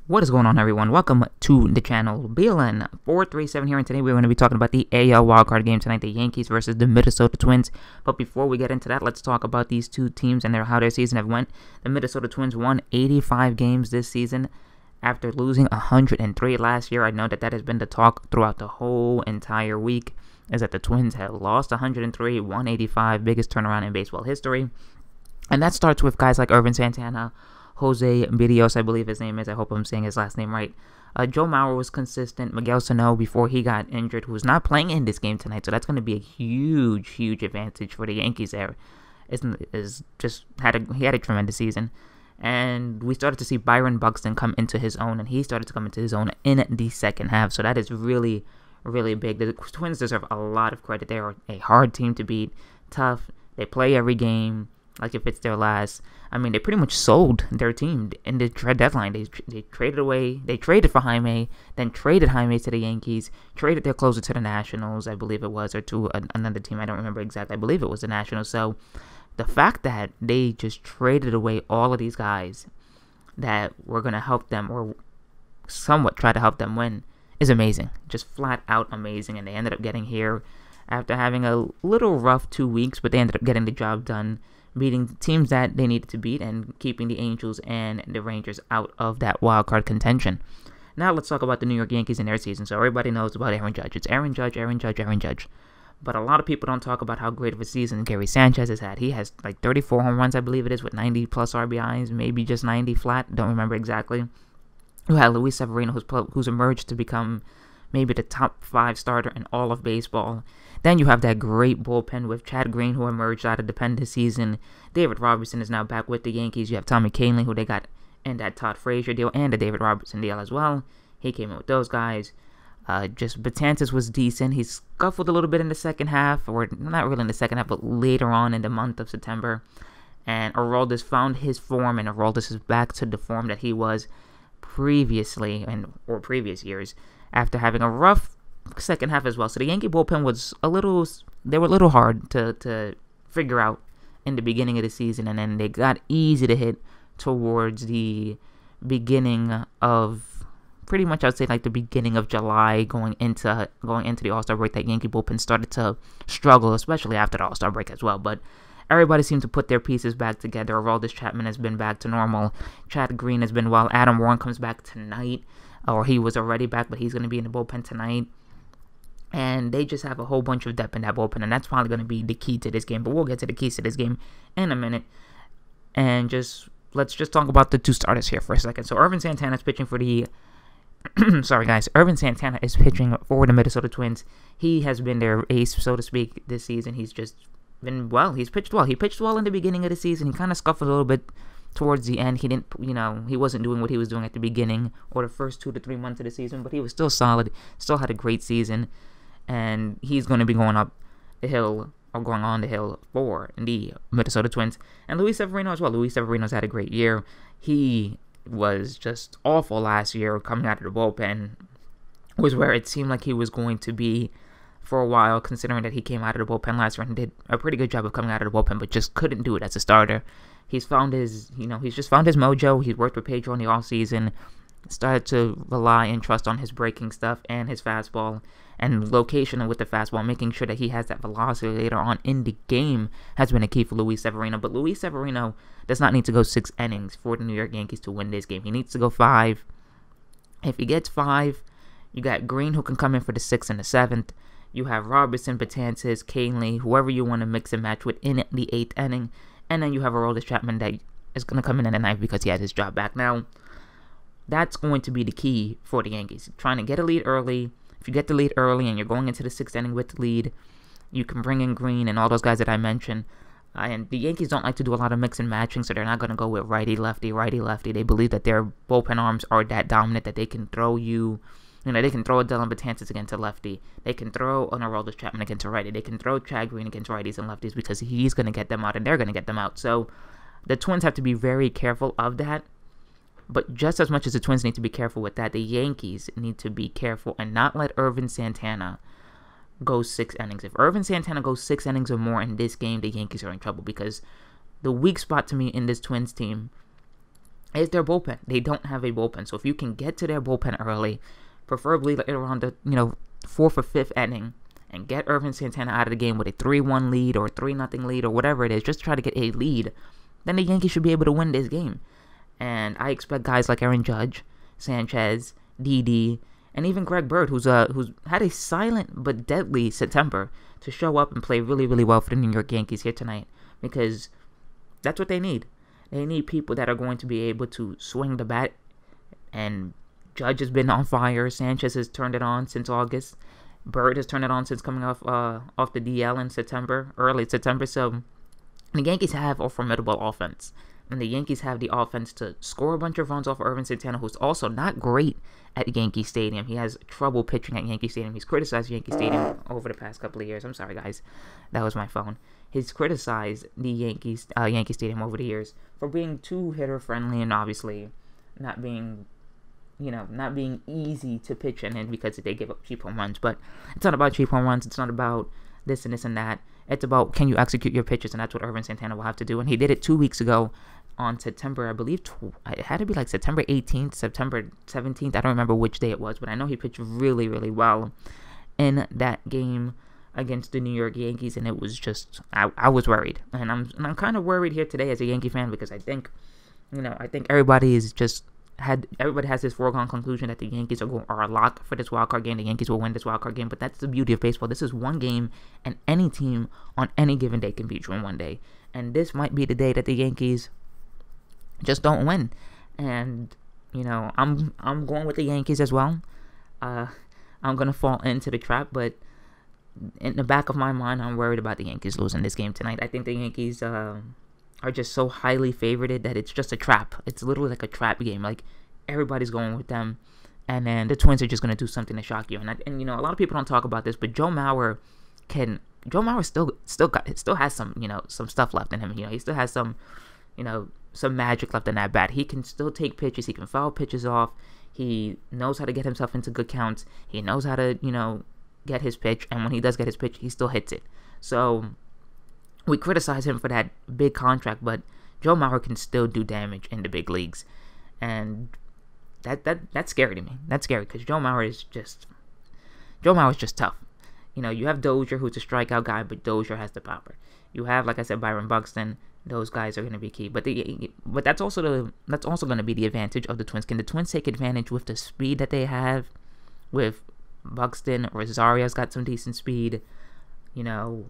What is going on, everyone? Welcome to the channel. BLN 437 here, and today we're going to be talking about the AL wildcard game tonight, the Yankees versus the Minnesota Twins. But before we get into that, let's talk about these two teams and how their season have went. The Minnesota Twins won 85 games this season after losing 103 last year. I know that has been the talk throughout the whole entire week, is that the Twins have lost 103, 185, biggest turnaround in baseball history. And that starts with guys like Ervin Santana, Jose Berrios, I believe his name is. I hope I'm saying his last name right. Joe Mauer was consistent. Miguel Sano, before he got injured, who's not playing in this game tonight, so that's going to be a huge advantage for the Yankees there. He had a tremendous season. And we started to see Byron Buxton come into his own, and he started to come into his own in the second half. So that is really big. The Twins deserve a lot of credit. They are a hard team to beat, tough. They play every game like if it's their last. I mean, they pretty much sold their team in the trade deadline. They traded for Jaime, then traded Jaime to the Yankees, traded their closer to the Nationals, I believe it was, or to another team. I don't remember exactly. I believe it was the Nationals. So the fact that they just traded away all of these guys that were going to help them or somewhat try to help them win is amazing. Just flat out amazing. And they ended up getting here after having a little rough 2 weeks, but they ended up getting the job done, beating teams that they needed to beat and keeping the Angels and the Rangers out of that wild card contention. Now let's talk about the New York Yankees and their season. So everybody knows about Aaron Judge. It's Aaron Judge. But a lot of people don't talk about how great of a season Gary Sanchez has had. He has like 34 home runs, I believe it is, with 90 plus RBIs, maybe just 90 flat. Don't remember exactly. You had Luis Severino, who's emerged to become maybe the top 5 starter in all of baseball. Then you have that great bullpen with Chad Green, who emerged out of the pen this season. David Robertson is now back with the Yankees. You have Tommy Kahnle, who they got in that Todd Frazier deal and the David Robertson deal as well. He came in with those guys. Just Betances was decent. He scuffled a little bit in the second half, or not really in the second half, but later on in the month of September. And Aroldis found his form, and Aroldis is back to the form that he was previously or previous years after having a rough second half as well. So the Yankee bullpen was a little hard to figure out in the beginning of the season, and then they got easy to hit towards the beginning of, pretty much I'd say like the beginning of July, going into the All-Star break. That Yankee bullpen started to struggle, especially after the All-Star break as well. But everybody seemed to put their pieces back together. Aroldis Chapman has been back to normal. Chad Green has been well. Adam Warren comes back tonight, or he was already back, but he's going to be in the bullpen tonight. And they just have a whole bunch of depth in that bullpen, and that's probably going to be the key to this game. But we'll get to the keys to this game in a minute. And let's just talk about the two starters here for a second. So Ervin Santana is pitching for the Ervin Santana is pitching for the Minnesota Twins. He has been their ace, so to speak, this season. He's just been well. He's pitched well. He pitched well in the beginning of the season. He kind of scuffled a little bit towards the end. He didn't, he wasn't doing what he was doing at the beginning or the first 2 to 3 months of the season, but he was still solid. Still had a great season. And he's going to be going up the hill, or going on the hill, for the Minnesota Twins. And Luis Severino as well. Luis Severino's had a great year. He was just awful last year coming out of the bullpen. Was where it seemed like he was going to be for a while, considering that he came out of the bullpen last year and did a pretty good job of coming out of the bullpen, but just couldn't do it as a starter. He's found his mojo. He's worked with Pedro in the offseason. Started to rely and trust on his breaking stuff and his fastball and location with the fastball, making sure that he has that velocity later on in the game has been a key for Luis Severino. But Luis Severino does not need to go 6 innings for the New York Yankees to win this game. He needs to go 5. If he gets 5, you got Green, who can come in for the 6th and the 7th. You have Robertson, Betances, Kahnle, whoever you want to mix and match with in the 8th inning. And then you have Aroldis Chapman that is going to come in the 9th because he has his job back. Now, that's going to be the key for the Yankees. Trying to get a lead early. If you get the lead early and you're going into the 6th inning with the lead, you can bring in Green and all those guys that I mentioned. And the Yankees don't like to do a lot of mix and matching, so they're not going to go with righty-lefty. They believe that their bullpen arms are that dominant that they can throw they can throw a Dylan Betances against a lefty. They can throw an Aroldis Chapman against a righty. They can throw Chad Green against righties and lefties because he's going to get them out and they're going to get them out. So the Twins have to be very careful of that. But just as much as the Twins need to be careful with that, the Yankees need to be careful and not let Ervin Santana go 6 innings. If Ervin Santana goes 6 innings or more in this game, the Yankees are in trouble, because the weak spot to me in this Twins team is their bullpen. They don't have a bullpen. So if you can get to their bullpen early, preferably around the, 4th or 5th inning, and get Ervin Santana out of the game with a 3-1 lead or 3-0 lead or whatever it is, just try to get a lead, then the Yankees should be able to win this game. And I expect guys like Aaron Judge, Sanchez, Didi, and even Greg Bird, who's had a silent but deadly September, to show up and play really, really well for the New York Yankees here tonight, because that's what they need. They need people that are going to be able to swing the bat, and Judge has been on fire. Sanchez has turned it on since August. Bird has turned it on since coming off the DL in September, early September. So the Yankees have a formidable offense, and the Yankees have the offense to score a bunch of runs off of Ervin Santana, who's also not great at Yankee Stadium. He has trouble pitching at Yankee Stadium. He's criticized Yankee Stadium over the past couple of years. I'm sorry, guys. That was my phone. He's criticized the Yankee Stadium over the years for being too hitter friendly, and obviously not being easy to pitch in, because they give up cheap home runs. But it's not about cheap home runs. It's not about this and this and that. It's about, can you execute your pitches, and that's what Ervin Santana will have to do. And he did it 2 weeks ago on September, I believe, it had to be like September 18th, September 17th. I don't remember which day it was, but I know he pitched really, really well in that game against the New York Yankees, and it was just, I was worried. And I'm kind of worried here today as a Yankee fan, because I think everybody has this foregone conclusion that the Yankees are a lock for this wildcard game. The Yankees will win this wildcard game, but that's the beauty of baseball. This is one game, and any team on any given day can beat you in one day. And this might be the day that the Yankees just don't win. And I'm going with the Yankees as well. I'm gonna fall into the trap, but in the back of my mind, I'm worried about the Yankees losing this game tonight. I think the Yankees are just so highly favored that it's just a trap. It's literally like a trap game. Like, everybody's going with them, and then the Twins are just gonna do something to shock you. And a lot of people don't talk about this, but Joe Mauer still has some stuff left in him. He still has some magic left in that bat. He can still take pitches. He can foul pitches off. He knows how to get himself into good counts. He knows how to get his pitch, and when he does get his pitch, he still hits it. So we criticize him for that big contract, but Joe Mauer can still do damage in the big leagues, and that's scary to me. That's scary, because Joe Mauer is just tough. You have Dozier, who's a strikeout guy, but Dozier has the power. You have, like I said, Byron Buxton. Those guys are going to be key, but that's also going to be the advantage of the Twins. Can the Twins take advantage with the speed that they have with Buxton? Rosario's got some decent speed. Paul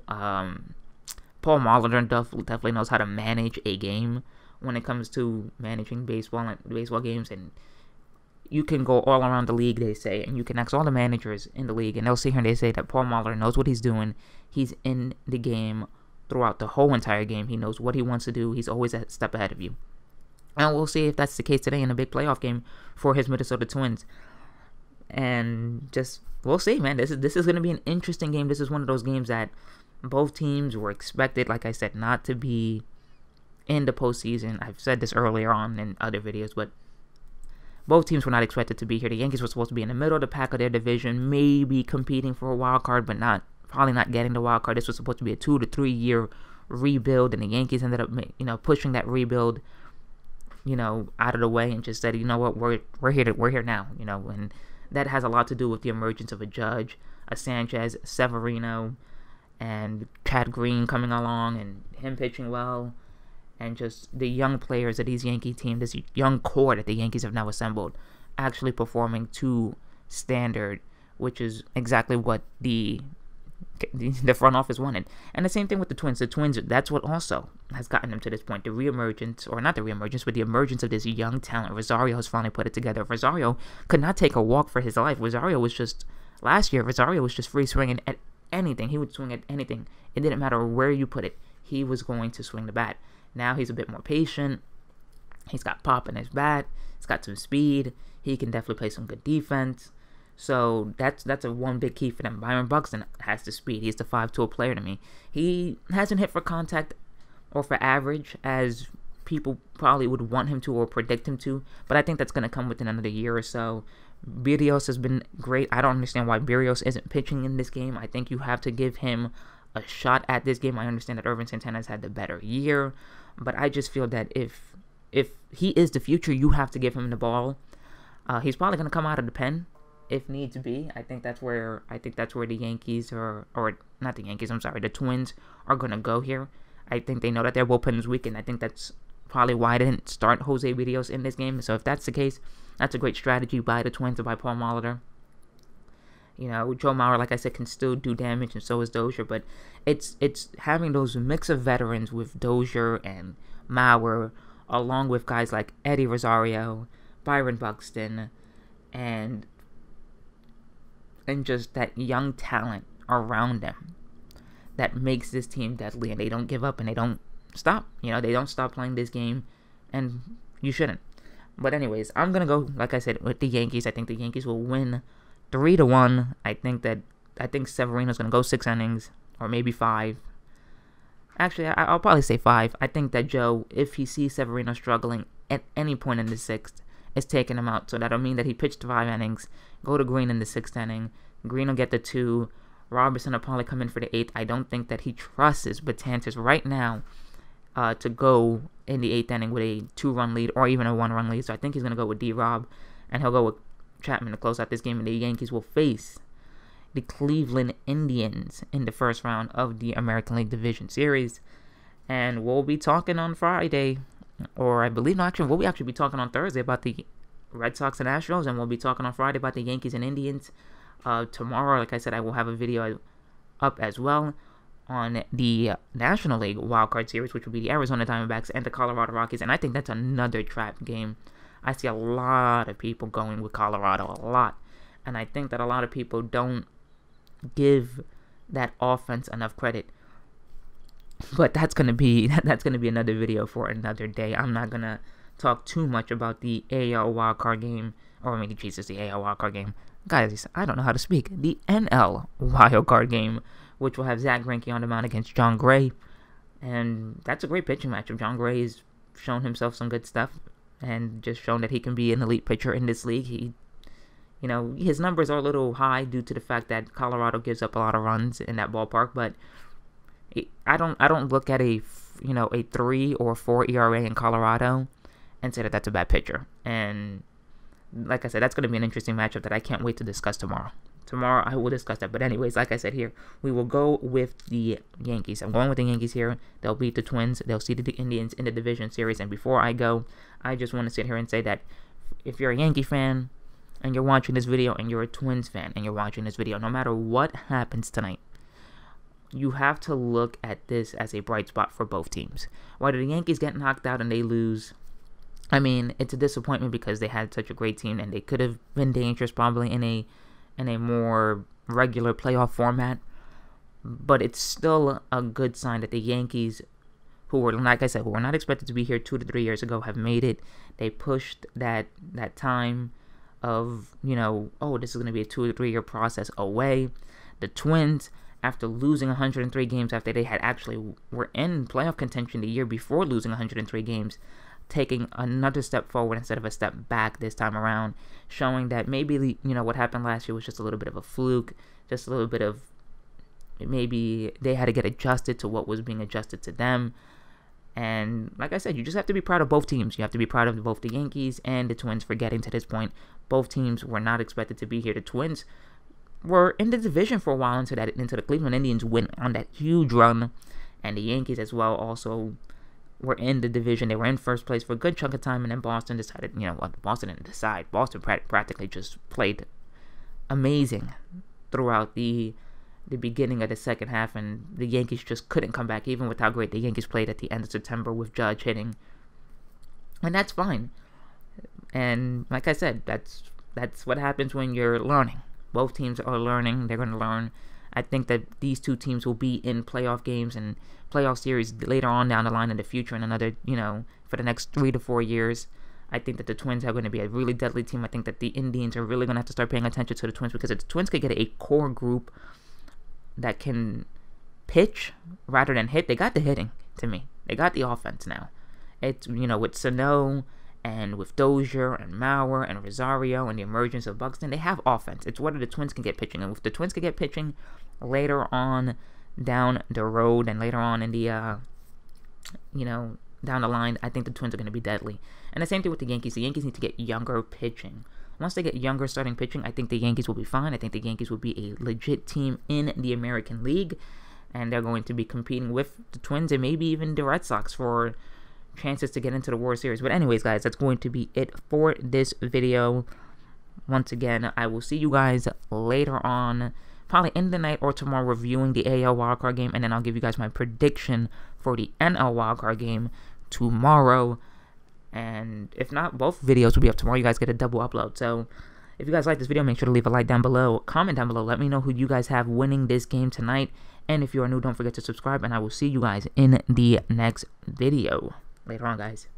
Molitor definitely knows how to manage a game when it comes to managing baseball games, and you can go all around the league, they say, and you can ask all the managers in the league, and they'll sit here and they say that Paul Molitor knows what he's doing. He's in the game throughout the whole entire game. He knows what he wants to do. He's always a step ahead of you. And we'll see if that's the case today in a big playoff game for his Minnesota Twins. And we'll see, man. This is going to be an interesting game. This is one of those games that both teams were expected, like I said, not to be in the postseason. I've said this earlier on in other videos, but both teams were not expected to be here. The Yankees were supposed to be in the middle of the pack of their division, maybe competing for a wild card, but probably not getting the wild card. This was supposed to be a 2 to 3 year rebuild, and the Yankees ended up, pushing that rebuild, out of the way, and just said, what, we're here now, and that has a lot to do with the emergence of a Judge, a Sanchez, Severino, and Chad Green coming along, and him pitching well, and just the young players of these Yankee team, this young core that the Yankees have now assembled, actually performing to standard, which is exactly what the front office wanted. And the same thing with the Twins. The Twins, that's what also has gotten them to this point. The reemergence, or not the reemergence, but the emergence of this young talent. Rosario has finally put it together. Rosario could not take a walk for his life. Last year, Rosario was just free swinging at anything. He would swing at anything. It didn't matter where you put it. He was going to swing the bat. Now he's a bit more patient. He's got pop in his bat. He's got some speed. He can definitely play some good defense. So that's a one big key for them. Byron Buxton has the speed. He's the 5-tool player to me. He hasn't hit for contact or for average as people probably would want him to or predict him to, but I think that's going to come within another year or so. Berrios has been great. I don't understand why Berrios isn't pitching in this game. I think you have to give him a shot at this game. I understand that Ervin Santana has had the better year, but I just feel that if if he is the future, you have to give him the ball. He's probably going to come out of the pen if needs be. I think that's where the Yankees or not the Yankees, I'm sorry, the Twins are going to go here. I think they know that their bullpen is weak, and I think that's probably why they didn't start Jose Rios in this game. So if that's the case, that's a great strategy by the Twins or by Paul Molitor. You know, Joe Mauer, like I said, can still do damage, and so is Dozier. But it's having those mix of veterans with Dozier and Mauer, along with guys like Eddie Rosario, Byron Buxton, and just that young talent around them that makes this team deadly, and they don't give up and they don't stop. You know, they don't stop playing this game, and you shouldn't. But anyways, I'm gonna go, like I said, with the Yankees. I think the Yankees will win 3-1. I think Severino's gonna go 6 innings or maybe 5. Actually, I'll probably say 5. I think that Joe, if he sees Severino struggling at any point in the 6th, is taking him out. So that'll mean that he pitched 5 innings, go to Green in the 6th inning. Green will get the 2. Robertson will probably come in for the 8th. I don't think that he trusts Betances right now to go in the 8th inning with a 2-run lead or even a 1-run lead. So I think he's going to go with D-Rob, and he'll go with Chapman to close out this game. And the Yankees will face the Cleveland Indians in the first round of the American League Division Series. And we'll be talking on Friday, or I believe, no, actually, we'll actually be talking on Thursday about the Red Sox and Astros, and we'll be talking on Friday about the Yankees and Indians. Tomorrow, like I said, I will have a video up as well on the National League Wildcard Series, which will be the Arizona Diamondbacks and the Colorado Rockies, and I think that's another trap game. I see a lot of people going with Colorado, a lot, and I think that a lot of people don't give that offense enough credit. But that's gonna be another video for another day. I'm not gonna talk too much about the AL wildcard game, or maybe Jesus, the AL wildcard game. Guys, I don't know how to speak. The NL wildcard game, which will have Zach Greinke on the mound against John Gray, and that's a great pitching matchup. John Gray has shown himself some good stuff, and just shown that he can be an elite pitcher in this league. He, you know, his numbers are a little high due to the fact that Colorado gives up a lot of runs in that ballpark, but I don't look at a 3 or 4 ERA in Colorado and say that that's a bad pitcher. And like I said, that's going to be an interesting matchup that I can't wait to discuss tomorrow. Tomorrow I will discuss that. But anyways, like I said here, we will go with the Yankees. I'm going with the Yankees here. They'll beat the Twins. They'll see the Indians in the division series. And before I go, I just want to sit here and say that if you're a Yankee fan and you're watching this video, and you're a Twins fan and you're watching this video, no matter what happens tonight, you have to look at this as a bright spot for both teams. Whether the Yankees get knocked out and they lose, I mean, it's a disappointment because they had such a great team and they could have been dangerous probably in a more regular playoff format. But it's still a good sign that the Yankees, who were, like I said, who were not expected to be here 2 to 3 years ago, have made it. They pushed that time of, this is going to be a 2 to 3 year process away. The Twins, after losing 103 games, after they had actually were in playoff contention the year before losing 103 games, taking another step forward instead of a step back this time around, showing that maybe, what happened last year was just a little bit of a fluke, just a little bit of, maybe they had to get adjusted to what was being adjusted to them. And like I said, you just have to be proud of both teams. You have to be proud of both the Yankees and the Twins for getting to this point. Both teams were not expected to be here. The Twins were in the division for a while until the Cleveland Indians went on that huge run, and the Yankees as well also were in the division. They were in first place for a good chunk of time, and then Boston decided, Boston didn't decide. Boston practically just played amazing throughout the beginning of the second half, and the Yankees just couldn't come back, even with how great the Yankees played at the end of September with Judge hitting. And that's fine. And like I said, that's what happens when you're learning. Both teams are learning. They're going to learn. I think that these two teams will be in playoff games and playoff series later on down the line in the future in another, for the next 3 to 4 years. I think that the Twins are going to be a really deadly team. I think that the Indians are really going to have to start paying attention to the Twins, because if the Twins could get a core group that can pitch rather than hit, they got the hitting to me. They got the offense now. It's, with Sano and with Dozier and Mauer and Rosario and the emergence of Buxton, they have offense. It's whether the Twins can get pitching. And if the Twins can get pitching later on down the road and later on in the down the line, I think the Twins are going to be deadly. And the same thing with the Yankees. The Yankees need to get younger pitching. Once they get younger starting pitching, I think the Yankees will be fine. I think the Yankees will be a legit team in the American League. And they're going to be competing with the Twins and maybe even the Red Sox for chances to get into the World Series. But anyways, guys, that's going to be it for this video. Once again, I will see you guys later on, probably in the night or tomorrow, reviewing the AL wildcard game, and then I'll give you guys my prediction for the NL wildcard game tomorrow. And if not, both videos will be up tomorrow. You guys get a double upload. So if you guys like this video, make sure to leave a like down below, comment down below, let me know who you guys have winning this game tonight. And if you are new, don't forget to subscribe, and I will see you guys in the next video. Later on, guys.